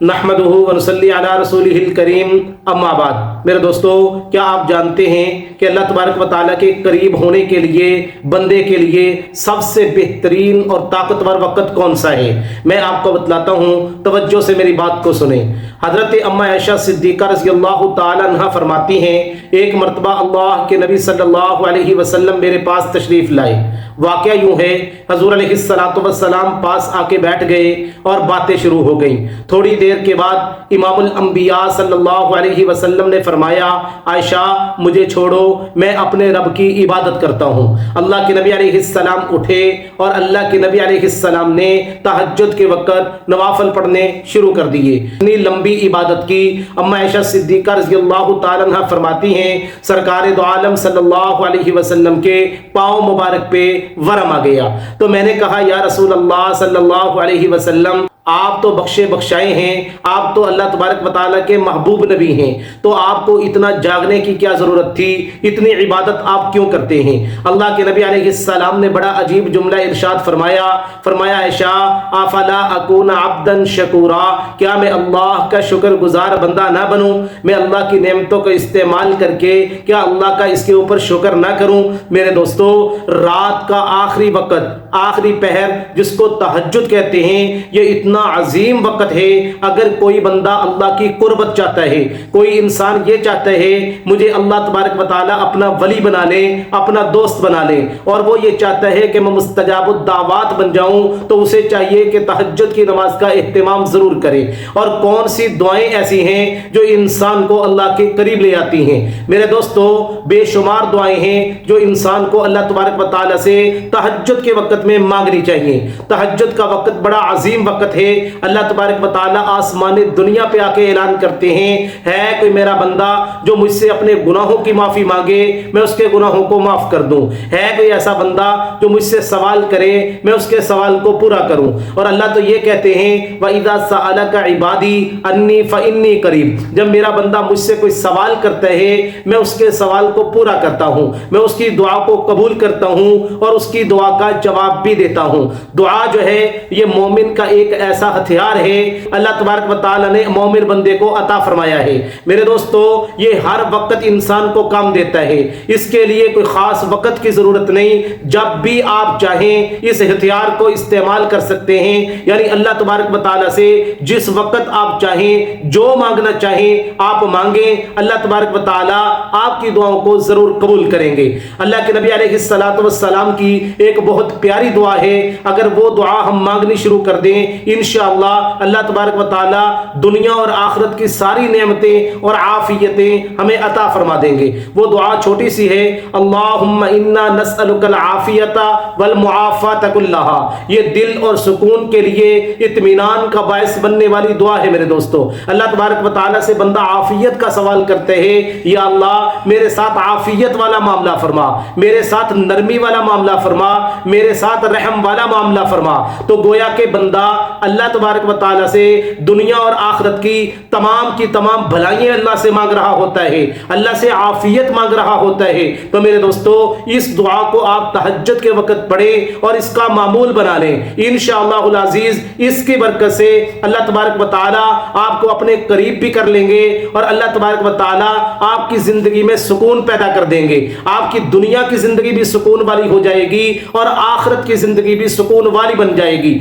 نحمدہ ونصلی علی رسولہ الکریم اما بعد۔ میرے دوستو، کیا آپ جانتے ہیں کہ اللہ تبارک و تعالیٰ کے قریب ہونے کے لیے بندے کے لیے سب سے بہترین اور طاقتور وقت کون سا ہے؟ میں آپ کو بتلاتا ہوں، توجہ سے میری بات کو سنیں۔ حضرت اما عائشہ صدیقہ رضی اللہ تعالیٰ عنہ فرماتی ہیں، ایک مرتبہ اللہ کے نبی صلی اللہ علیہ وسلم میرے پاس تشریف لائے۔ واقعہ یوں ہے، حضور علیہ السلام پاس آ کے بیٹھ گئے اور باتیں شروع ہو گئیں۔ تھوڑی دیر کے بعد امام الانبیاء صلی اللہ علیہ وسلم نے فرمایا، عائشہ مجھے چھوڑو، میں اپنے رب کی عبادت کرتا ہوں۔ اللہ کے نبی علیہ السلام اٹھے اور اللہ کے نبی علیہ السلام نے تہجد کے وقت نوافل پڑھنے شروع کر دیے۔ اتنی لمبی عبادت کی۔ اما عائشہ صدیقہ رضی اللہ تعالیٰ عنہ فرماتی ہیں، سرکار دو عالم صلی اللہ علیہ وسلم کے پاؤں مبارک پہ ورم آ گیا۔ تو میں نے کہا، یا رسول اللہ صلی اللہ علیہ وسلم، آپ تو بخشے بخشائے ہیں، آپ تو اللہ تبارک و تعالیٰ کے محبوب نبی ہیں، تو آپ کو اتنا جاگنے کی کیا ضرورت تھی؟ اتنی عبادت آپ کیوں کرتے ہیں؟ اللہ کے نبی علیہ السلام نے بڑا عجیب جملہ ارشاد فرمایا، عائشہ افلا اکون عبدا شکورا، کیا میں اللہ کا شکر گزار بندہ نہ بنوں؟ میں اللہ کی نعمتوں کا استعمال کر کے کیا اللہ کا اس کے اوپر شکر نہ کروں؟ میرے دوستو، رات کا آخری وقت، آخری پہر جس کو تہجد کہتے ہیں، یہ اتنا عظیم وقت ہے۔ اگر کوئی بندہ اللہ کی قربت چاہتا ہے، کوئی انسان یہ چاہتا ہے مجھے اللہ تبارک و تعالیٰ اپنا ولی بنا لے، اپنا دوست بنا لے، اور وہ یہ چاہتا ہے کہ میں مستجاب الدعوات بن جاؤں، تو اسے چاہیے کہ تہجد کی نماز کا اہتمام ضرور کرے۔ اور کون سی دعائیں ایسی ہیں جو انسان کو اللہ کے قریب لے آتی ہیں؟ میرے دوستو، بے شمار دعائیں ہیں جو انسان کو اللہ تبارک و تعالیٰ سے تہجد کے وقت میں مانگنی چاہیے۔ تہجد کا وقت بڑا عظیم وقت ہے۔ اللہ تبارک و تعالیٰ آسمان دنیا پہ آ کے اعلان کرتے ہیں، ہے کوئی میرا بندہ جو مجھ سے اپنے گناہوں کی معافی مانگے، میں اس کے گناہوں کو معاف کر دوں؟ ہے کوئی ایسا بندہ جو مجھ سے سوال کرے، میں اس کے سوال کو پورا کروں؟ اور اللہ تو یہ کہتے ہیں، وَإِذَا سَأَلَكَ عِبَادِي أَنِّي فَإِنِّي قَرِيبٌ، جب میرا بندہ مجھ سے کوئی سوال کرتا ہے، میں اس کے سوال کو پورا کرتا ہوں، میں اس کی دعا کو قبول کرتا ہوں اور اس کی دعا کا جواب بھی دیتا ہوں۔ دعا جو ہے یہ مومن کا ایک ایسا ہتھیار ہے، اللہ تبارک و تعالیٰ نے مومن بندے کو عطا فرمایا ہے۔ میرے دوستو، یہ ہر وقت انسان کو کام دیتا ہے، اس کے لیے کوئی خاص وقت کی ضرورت نہیں، جب بھی آپ چاہیں اس ہتھیار کو استعمال کر سکتے ہیں۔ یعنی اللہ تبارک و تعالیٰ سے جس وقت آپ چاہیں، جو مانگنا چاہیں آپ مانگیں، اللہ تبارک و تعالیٰ آپ کی دعاؤں کو ضرور قبول کریں گے۔ اللہ کے نبی علیہ السلام کی ایک بہت پیاری دعا ہے، اگر وہ دعا ہم مانگنی شروع کر دیں، انشاءاللہ اللہ تبارک و تعالیٰ دنیا اور آخرت کی ساری نعمتیں اور عافیتیں ہمیں عطا فرما دیں گے۔ وہ دعا چھوٹی سی ہے، اللہم انا نسألک العافیت والمعافات کلہا۔ یہ دل اور سکون کے لیے اطمینان کا باعث بننے والی دعا ہے۔ میرے دوستو، اللہ تبارک و تعالیٰ سے بندہ عافیت کا سوال کرتے ہیں، یا اللہ میرے ساتھ عافیت والا معاملہ فرما، میرے ساتھ نرمی والا معاملہ فرما، میرے ساتھ رحم والا معاملہ فرما۔ تو گویا کہ بندہ اللہ تبارک و تعالیٰ سے دنیا اور آخرت کی تمام بھلائیاں اللہ سے مانگ رہا ہوتا ہے، اللہ سے عافیت مانگ رہا ہوتا ہے۔ تو میرے دوستو، اس دعا کو آپ تہجد کے وقت پڑھیں اور اس کا معمول بنا لیں۔ انشاءاللہ العزیز اس کی برکت سے اللہ تبارک و تعالیٰ آپ کو اپنے قریب بھی کر لیں گے، اور اللہ تبارک و تعالیٰ آپ کی زندگی میں سکون پیدا کر دیں گے۔ آپ کی دنیا کی زندگی بھی سکون والی ہو جائے گی اور آخرت کی زندگی بھی سکون والی بن جائے گی۔